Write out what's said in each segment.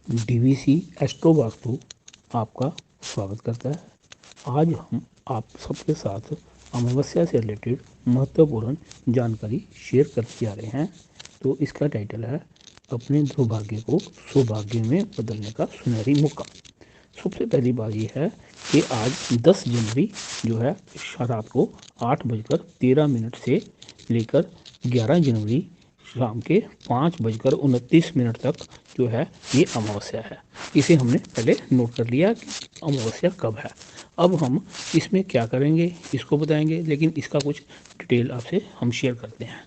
DVC astro vastu आपका स्वागत करता है। आज हम आप सबके साथ अमावस्या से रिलेटेड महत्वपूर्ण जानकारी शेयर करते जा रहे हैं। तो इसका टाइटल है अपने दुर्भाग्य को सौभाग्य में बदलने का सुनहरी मौका। सबसे पहली बात यह है कि आज 10 जनवरी जो है रात को 8:13 से लेकर 11 जनवरी शाम के 5:29 तक जो है ये अमावस्या है। इसे हमने पहले नोट कर लिया कि अमावस्या कब है। अब हम इसमें क्या करेंगे इसको बताएंगे, लेकिन इसका कुछ डिटेल आपसे हम शेयर करते हैं।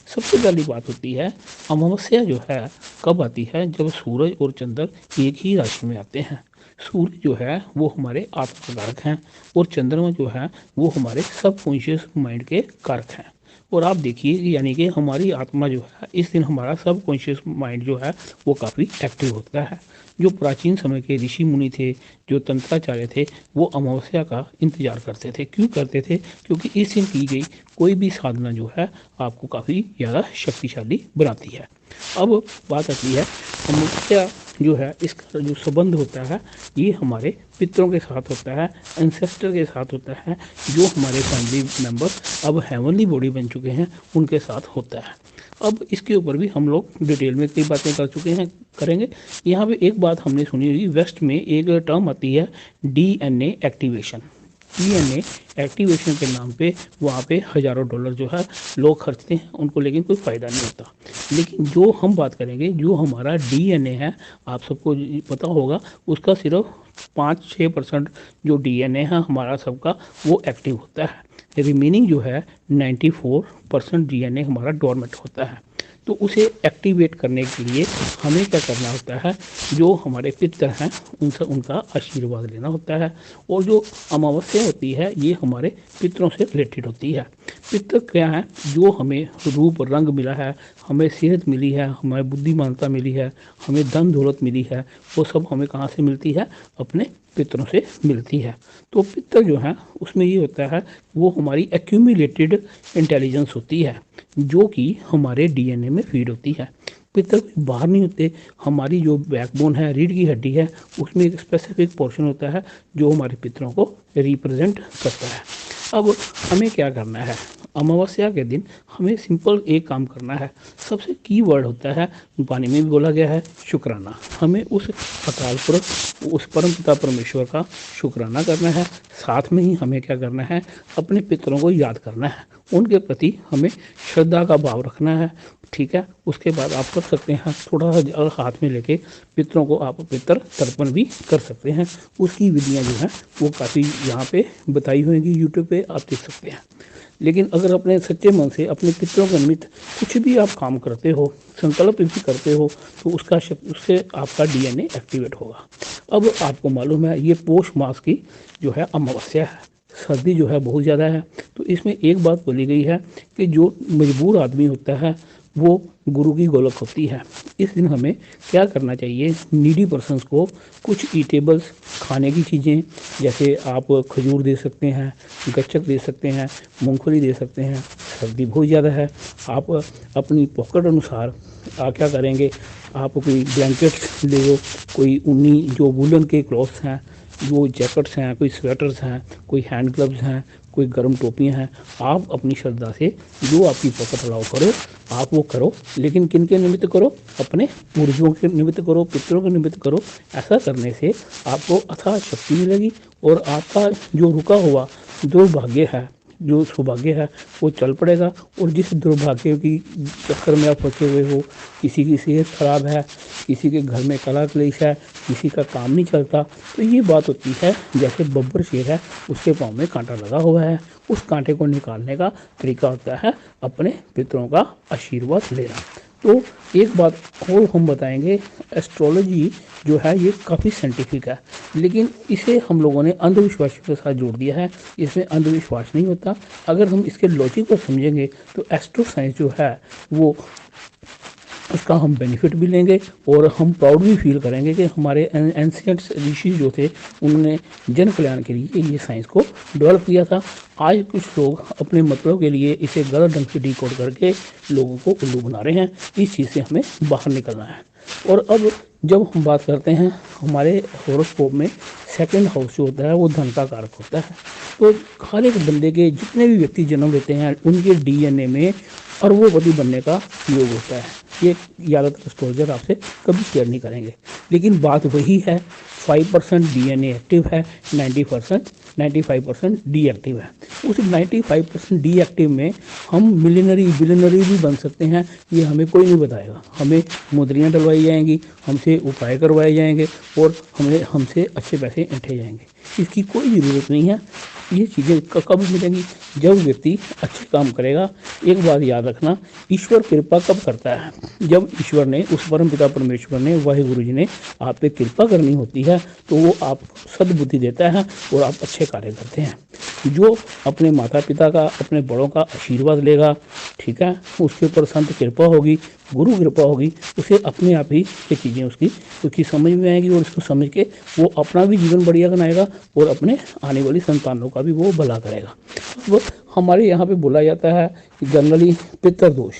सबसे पहली बात होती है अमावस्या जो है कब आती है, जब सूरज और चंद्र एक ही राशि में आते हैं। सूर्य जो है वो हमारे आत्मा कारक हैं और चंद्रमा जो है वो हमारे सबकॉन्शियस माइंड के कारक हैं। और आप देखिए यानी कि हमारी आत्मा जो है इस दिन हमारा सबकॉन्शियस माइंड जो है वो काफ़ी एक्टिव होता है। जो प्राचीन समय के ऋषि मुनि थे, जो तंत्राचार्य थे, वो अमावस्या का इंतजार करते थे। क्यों करते थे? क्योंकि इस दिन की गई कोई भी साधना जो है आपको काफ़ी ज़्यादा शक्तिशाली बनाती है। अब बात आती है अमावस्या जो है इसका जो संबंध होता है ये हमारे पितरों के साथ होता है, एंसेस्टर के साथ होता है, जो हमारे फैमिली मेंबर अब हेवनली बॉडी बन चुके हैं उनके साथ होता है। अब इसके ऊपर भी हम लोग डिटेल में कई बातें कर चुके हैं, करेंगे। यहाँ पे एक बात हमने सुनी होगी, वेस्ट में एक टर्म आती है डीएनए एक्टिवेशन। डीएनए एक्टिवेशन के नाम पे वहाँ पे हज़ारों डॉलर जो है लोग खर्चते हैं उनको, लेकिन कोई फ़ायदा नहीं होता। लेकिन जो हम बात करेंगे जो हमारा डीएनए है, आप सबको पता होगा उसका सिर्फ 5-6% जो डीएनए है हमारा सबका वो एक्टिव होता है। रिमेनिंग जो है 94% डीएनए हमारा डोरमेंट होता है। तो उसे एक्टिवेट करने के लिए हमें क्या करना होता है, जो हमारे पितर हैं उनसे उनका आशीर्वाद लेना होता है। और जो अमावस्या होती है ये हमारे पितरों से रिलेटेड होती है। पितर क्या है? जो हमें रूप रंग मिला है, हमें सेहत मिली है, हमें बुद्धिमानता मिली है, हमें धन दौलत मिली है, वो सब हमें कहाँ से मिलती है? अपने पितरों से मिलती है। तो पितर जो है उसमें ये होता है वो हमारी एक्यूमुलेटेड इंटेलिजेंस होती है जो कि हमारे डीएनए में फीड होती है। पितर बाहर नहीं होते। हमारी जो बैकबोन है, रीढ़ की हड्डी है, उसमें एक स्पेसिफिक पोर्शन होता है जो हमारे पितरों को रिप्रेजेंट करता है। अब हमें क्या करना है? अमावस्या के दिन हमें सिंपल एक काम करना है। सबसे की वर्ड होता है, वाणी में भी बोला गया है, शुक्राना। हमें उस अकाल पुरख, उस परम पिता परमेश्वर का शुक्राना करना है। साथ में ही हमें क्या करना है? अपने पितरों को याद करना है, उनके प्रति हमें श्रद्धा का भाव रखना है। ठीक है, उसके बाद आप कर सकते हैं थोड़ा सा हाथ में लेके पितरों को आप पितर तर्पण भी कर सकते हैं। उसकी विधियां जो हैं वो काफ़ी यहाँ पे बताई होंगी, यूट्यूब पे आप देख सकते हैं। लेकिन अगर अपने सच्चे मन से अपने पितरों के निमित्त कुछ भी आप काम करते हो, संकल्प भी करते हो, तो उससे आपका डीएनए एक्टिवेट होगा। अब आपको मालूम है ये पौष मास की जो है अमावस्या है, सर्दी जो है बहुत ज़्यादा है। तो इसमें एक बात बोली गई है कि जो मजबूर आदमी होता है वो गुरु की गोलक होती है। इस दिन हमें क्या करना चाहिए? नीडी पर्सनस को कुछ ईटेबल्स, खाने की चीज़ें, जैसे आप खजूर दे सकते हैं, गच्चक दे सकते हैं, मूंगफली दे सकते हैं। सर्दी बहुत ज़्यादा है, आप अपनी पॉकेट अनुसार आप क्या करेंगे? आप कोई ब्लैंकेट्स ले लो, कोई ऊनी जो वूलन के क्लॉथ्स हैं, जो जैकेट्स हैं, कोई स्वेटर्स हैं, कोई हैंड ग्लव्स हैं, कोई गर्म टोपियां हैं। आप अपनी श्रद्धा से जो आपकी पॉकेट अलाउ करो आप वो करो, लेकिन किन के निमित्त करो? अपने पूर्वजों के निमित्त करो, पितरों के निमित्त करो। ऐसा करने से आपको अथाह शक्ति मिलेगी और आपका जो रुका हुआ दुर्भाग्य है, जो सौभाग्य है, वो चल पड़ेगा। और जिस दुर्भाग्य की चक्कर में आप फंसे हुए हो, किसी की सेहत खराब है, किसी के घर में कला क्लेश है, किसी का काम नहीं चलता, तो ये बात होती है जैसे बब्बर शेर है, उसके पाँव में कांटा लगा हुआ है। उस कांटे को निकालने का तरीका होता है अपने पितरों का आशीर्वाद लेना। तो एक बात और हम बताएंगे, एस्ट्रोलॉजी जो है ये काफ़ी साइंटिफिक है, लेकिन इसे हम लोगों ने अंधविश्वास के साथ जोड़ दिया है। इसमें अंधविश्वास नहीं होता। अगर हम इसके लॉजिक को समझेंगे तो एस्ट्रो साइंस जो है वो उसका हम बेनिफिट भी लेंगे और हम प्राउड भी फील करेंगे कि हमारे एंशिएंट ऋषि जो थे उन्होंने जन कल्याण के लिए ये साइंस को डेवलप किया था। आज कुछ लोग अपने मतलब के लिए इसे गलत ढंग से डिकोड करके लोगों को उल्लू बना रहे हैं। इस चीज़ से हमें बाहर निकलना है। और अब जब हम बात करते हैं हमारे हॉरोस्कोप में सेकंड हाउस जो होता है वो धन का कारक होता है। तो हर एक बंदे के जितने भी व्यक्ति जन्म लेते हैं उनके डीएनए में अरबोपति बनने का योग होता है। ये ज़्यादातर एस्ट्रोलॉजर आपसे कभी शेयर नहीं करेंगे, लेकिन बात वही है। 5% डीएनए एक्टिव है, 95% डीएक्टिव है। उस 95% डीएक्टिव में हम मिलियनरी बिलियनरी भी बन सकते हैं, ये हमें कोई नहीं बताएगा। हमें मुद्रियाँ डलवाई जाएंगी, हमसे उपाय करवाए जाएंगे और हमसे अच्छे पैसे ऐंठे जाएंगे। इसकी कोई ज़रूरत नहीं है। ये चीज़ें कब मिलेंगी? जब व्यक्ति अच्छे काम करेगा। एक बात याद रखना, ईश्वर कृपा कब करता है? जब ईश्वर ने, उस परम पिता परमेश्वर ने, वाहिगुरु जी ने आप पे कृपा करनी होती है तो वो आप सद्बुद्धि देता है और आप अच्छे कार्य करते हैं। जो अपने माता पिता का, अपने बड़ों का आशीर्वाद लेगा, ठीक है, उसके ऊपर संत कृपा होगी, गुरु कृपा होगी, उसे अपने आप ही ये चीज़ें उसकी समझ में आएगी और इसको समझ के वो अपना भी जीवन बढ़िया बनाएगा और अपने आने वाली संतानों का भी वो भला करेगा। अब हमारे यहाँ पे बोला जाता है जनरली पितृदोष।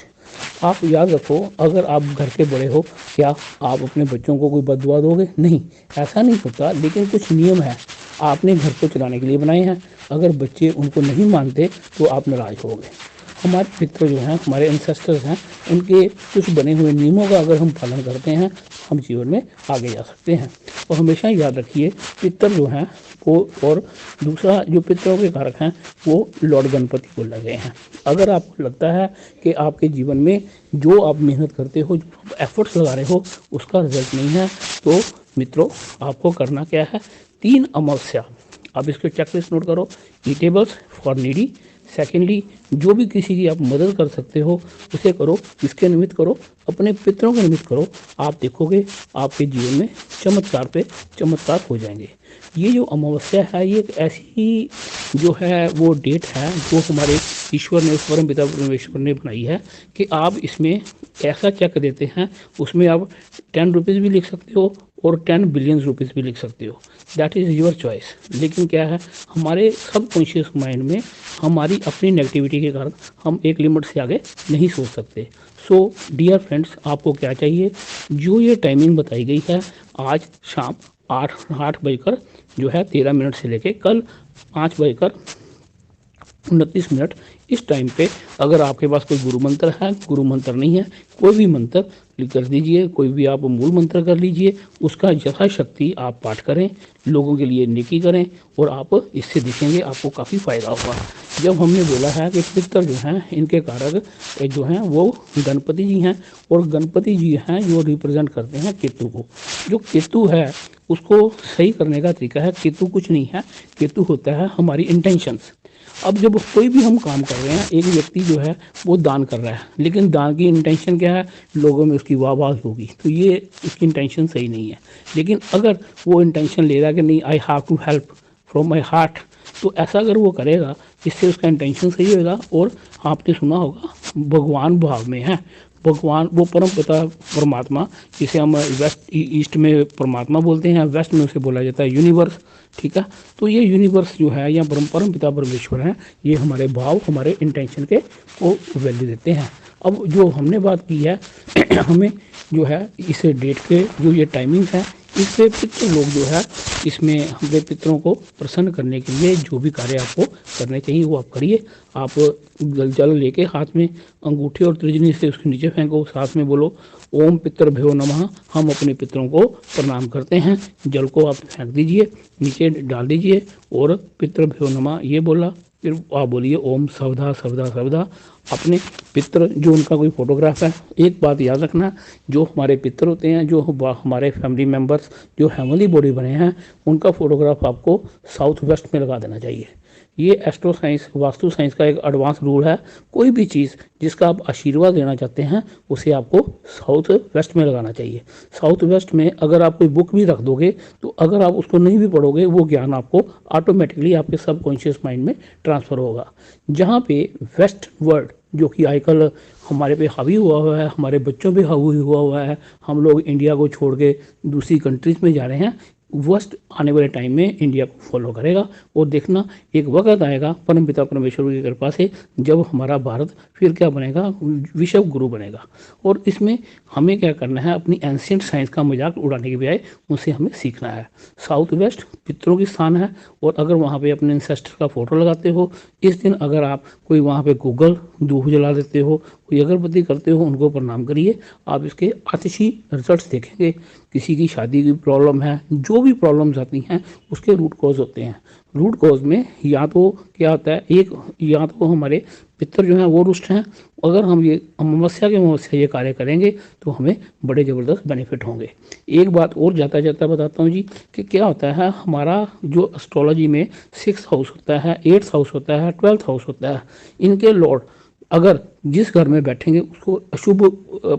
आप याद रखो, अगर आप घर के बड़े हो, क्या आप अपने बच्चों को कोई बददुआ दोगे? नहीं, ऐसा नहीं होता। लेकिन कुछ नियम है आपने घर को चलाने के लिए बनाए हैं। अगर बच्चे उनको नहीं मानते तो आप नाराज होगे। हमारे पितृ जो हैं, हमारे एंसेस्टर्स हैं, उनके कुछ बने हुए नियमों का अगर हम पालन करते हैं, हम जीवन में आगे जा सकते हैं। और हमेशा याद रखिए, पितृ जो हैं वो, और दूसरा जो पितरों के कारक हैं वो लॉर्ड गणपति को लगे हैं। अगर आपको लगता है कि आपके जीवन में जो आप मेहनत करते हो, जो आप एफर्ट्स लगा रहे हो, उसका रिजल्ट नहीं है, तो मित्रों आपको करना क्या है? 3 अमावस्या आप इसके चेकलिस्ट नोट करो। Eatables for needy. सेकेंडली, जो भी किसी की आप मदद कर सकते हो उसे करो। इसके निमित्त करो, अपने पितरों के निमित्त करो। आप देखोगे आपके जीवन में चमत्कार पे चमत्कार हो जाएंगे। ये जो अमावस्या है, ये एक ऐसी जो है वो डेट है जो हमारे ईश्वर ने, उस परम पिता परमेश्वर ने बनाई है कि आप इसमें ऐसा चेक देते हैं, उसमें आप 10 रुपीज़ भी लिख सकते हो और 10 बिलियन रुपीज़ भी लिख सकते हो। That is your choice. लेकिन क्या है, हमारे सबकॉन्शियस माइंड में हमारी अपनी नेगेटिविटी के कारण हम एक लिमिट से आगे नहीं सोच सकते। सो डियर फ्रेंड्स, आपको क्या चाहिए? जो ये टाइमिंग बताई गई है, आज शाम 8 बजकर जो है 13 मिनट से लेके कल 5 बजकर 29 मिनट, इस टाइम पे अगर आपके पास कोई गुरु मंत्र है, गुरु मंत्र नहीं है, कोई भी मंत्र कर दीजिए, कोई भी आप मूल मंत्र कर लीजिए, उसका यथाशक्ति आप पाठ करें, लोगों के लिए नेकी करें और आप इससे देखेंगे आपको काफ़ी फ़ायदा होगा। जब हमने बोला है कि पितर जो हैं इनके कारक जो हैं वो गणपति जी हैं, और गणपति जी हैं जो रिप्रेजेंट करते हैं केतु को। जो केतु है उसको सही करने का तरीका है, केतु कुछ नहीं है, केतु होता है हमारी इंटेंशंस। अब जब कोई भी हम काम कर रहे हैं, एक व्यक्ति जो है वो दान कर रहा है, लेकिन दान की इंटेंशन क्या है? लोगों में उसकी वाहवाही होगी, तो ये उसकी इंटेंशन सही नहीं है। लेकिन अगर वो इंटेंशन ले रहा है कि नहीं, I have to help from my heart, तो ऐसा अगर वो करेगा, इससे उसका इंटेंशन सही होगा। और आपने सुना होगा भगवान भाव में है, भगवान वो परम पिता परमात्मा, जिसे हम वेस्ट ईस्ट में परमात्मा बोलते हैं, वेस्ट में उसे बोला जाता है यूनिवर्स, ठीक है। तो ये यूनिवर्स जो है या परम पिता परमेश्वर है, ये हमारे भाव, हमारे इंटेंशन के को वैल्यू देते हैं। अब जो हमने बात की है हमें जो है इस डेट के जो ये टाइमिंग्स हैं, इस पे पितृ लोग जो है, इसमें अपने पितरों को प्रसन्न करने के लिए जो भी कार्य आपको करने चाहिए वो आप करिए। आप जल लेके हाथ में अंगूठे और तर्जनी से उसके नीचे फेंको, साथ में बोलो ओम पितृभ्यो नमः। हम अपने पितरों को प्रणाम करते हैं। जल को आप फेंक दीजिए, नीचे डाल दीजिए और पितृभ्यो नमः ये बोला, फिर आप बोलिए ओम सवधा सवधा सवधा। अपने पितर जो उनका कोई फोटोग्राफ है, एक बात याद रखना, जो हमारे पितर होते हैं, जो हमारे फैमिली मेम्बर्स जो हेवनली बॉडी बने हैं, उनका फोटोग्राफ आपको साउथ वेस्ट में लगा देना चाहिए। ये एस्ट्रो साइंस, वास्तु साइंस का एक एडवांस रूल है। कोई भी चीज़ जिसका आप आशीर्वाद लेना चाहते हैं उसे आपको साउथ वेस्ट में लगाना चाहिए। साउथ वेस्ट में अगर आप कोई बुक भी रख दोगे, तो अगर आप उसको नहीं भी पढ़ोगे, वो ज्ञान आपको ऑटोमेटिकली आपके सबकॉन्शियस माइंड में ट्रांसफ़र होगा। जहाँ पे वेस्ट वर्ल्ड जो कि आजकल हमारे पे हावी हुआ है, हमारे बच्चों पे हावी हुआ है, हम लोग इंडिया को छोड़ के दूसरी कंट्रीज़ में जा रहे हैं, वर्स्ट आने वाले टाइम में इंडिया को फॉलो करेगा। और देखना एक वक्त आएगा परमपिता परमेश्वर की कृपा से जब हमारा भारत फिर क्या बनेगा, विश्व गुरु बनेगा। और इसमें हमें क्या करना है, अपनी एंशियंट साइंस का मजाक उड़ाने के बजाय उनसे हमें सीखना है। साउथ वेस्ट पितरों की स्थान है, और अगर वहाँ पे अपने इंसेस्टर का फोटो लगाते हो इस दिन, अगर आप कोई वहाँ पे गूगल दूह जला देते हो, कोई अगरबत्ती करते हो, उनको प्रणाम करिए। आप इसके अच्छी रिजल्ट्स देखेंगे। किसी की शादी की प्रॉब्लम है, जो भी प्रॉब्लम्स आती हैं उसके रूट कॉज होते हैं। रूट कॉज में या तो क्या होता है, एक या तो हमारे पितर जो हैं वो रुष्ट हैं। अगर हम ये अमावस्या के अमावस्या ये कार्य करेंगे तो हमें बड़े ज़बरदस्त बेनिफिट होंगे। एक बात और जाता जाता बताता हूँ जी कि क्या होता है, हमारा जो एस्ट्रोलॉजी में 6th हाउस होता है, 8th हाउस होता है, 12th हाउस होता है, इनके लॉर्ड अगर जिस घर में बैठेंगे उसको अशुभ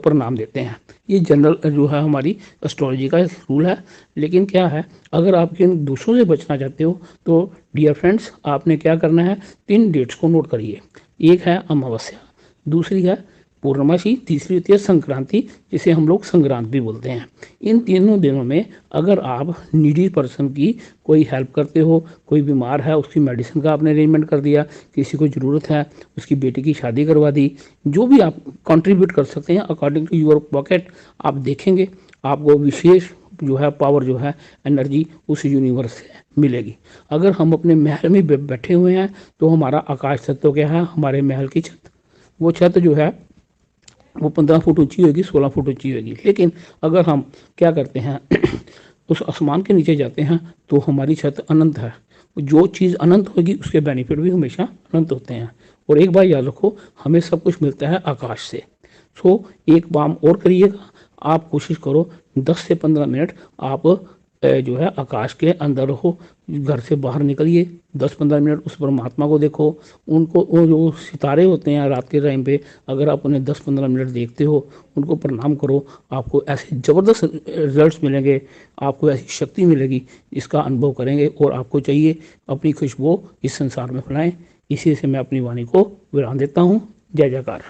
परिणाम देते हैं। ये जनरल जो है हमारी एस्ट्रोलॉजी का रूल है। लेकिन क्या है, अगर आप इन दोषों से बचना चाहते हो तो डियर फ्रेंड्स आपने क्या करना है, 3 डेट्स को नोट करिए। एक है अमावस्या, दूसरी है पूर्णमासी, तीसरी होती है संक्रांति, जिसे हम लोग संक्रांत भी बोलते हैं। इन तीनों दिनों में अगर आप नीडी पर्सन की कोई हेल्प करते हो, कोई बीमार है उसकी मेडिसिन का आपने अरेंजमेंट कर दिया, किसी को ज़रूरत है उसकी बेटी की शादी करवा दी, जो भी आप कंट्रीब्यूट कर सकते हैं अकॉर्डिंग टू योर पॉकेट, आप देखेंगे आपको विशेष जो है पावर जो है एनर्जी उस यूनिवर्स से मिलेगी। अगर हम अपने महल में बैठे हुए हैं तो हमारा आकाश तत्व क्या है, हमारे महल की छत, वो छत जो है वो 15 फुट ऊंची होगी, 16 फुट ऊंची होगी। लेकिन अगर हम क्या करते हैं उस आसमान के नीचे जाते हैं तो हमारी छत अनंत है। जो चीज़ अनंत होगी उसके बेनिफिट भी हमेशा अनंत होते हैं। और एक बात याद रखो, हमें सब कुछ मिलता है आकाश से। सो एक काम और करिएगा, आप कोशिश करो 10 से 15 मिनट आप जो है आकाश के अंदर रहो, घर से बाहर निकलिए, 10-15 मिनट उस परमात्मा को देखो। उनको वो जो सितारे होते हैं रात के टाइम पे, अगर आप उन्हें 10-15 मिनट देखते हो, उनको प्रणाम करो, आपको ऐसे ज़बरदस्त रिजल्ट्स मिलेंगे, आपको ऐसी शक्ति मिलेगी, इसका अनुभव करेंगे। और आपको चाहिए अपनी खुशबू इस संसार में फैलाएं। इसी से मैं अपनी वाणी को विराम देता हूँ। जय जयकार।